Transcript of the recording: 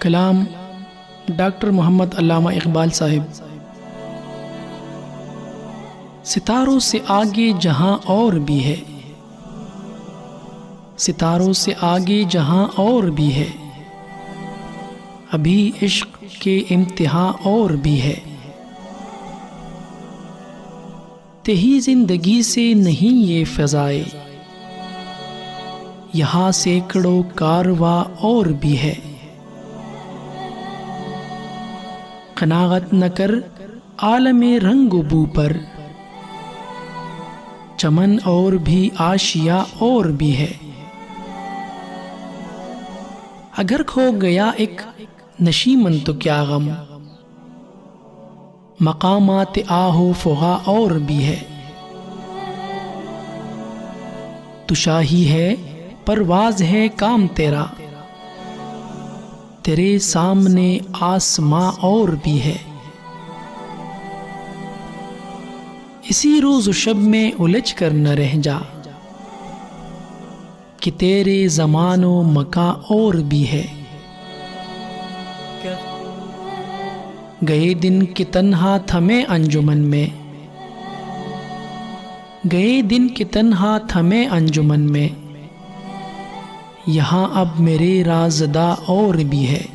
कलाम doctor Mohammad अल्लामा इकबाल साहिब। सितारों से आगे जहां और भी है, सितारों से आगे जहां और भी है, अभी इश्क के इम्तिहान और भी है। तेही जिंदगी से नहीं ये फ़ज़ाए, यहाँ सैकड़ों कारवां और भी है। कनागत न कर आलमे रंग बू पर, चमन और भी आशिया और भी है। अगर खो गया एक नशीमन तो क्या गम, मकामात आहो फुगा और भी है। तू शाही है परवाज है काम तेरा, तेरे सामने आसमां और भी है। इसी रोज़ शब में उलझ कर न रह जा, कि तेरे ज़मानो मका और भी है। गए दिन की तन्हा थमे अंजुमन में, गए दिन की तन्हा थमे अंजुमन में, यहाँ अब मेरे राज़दा और भी है।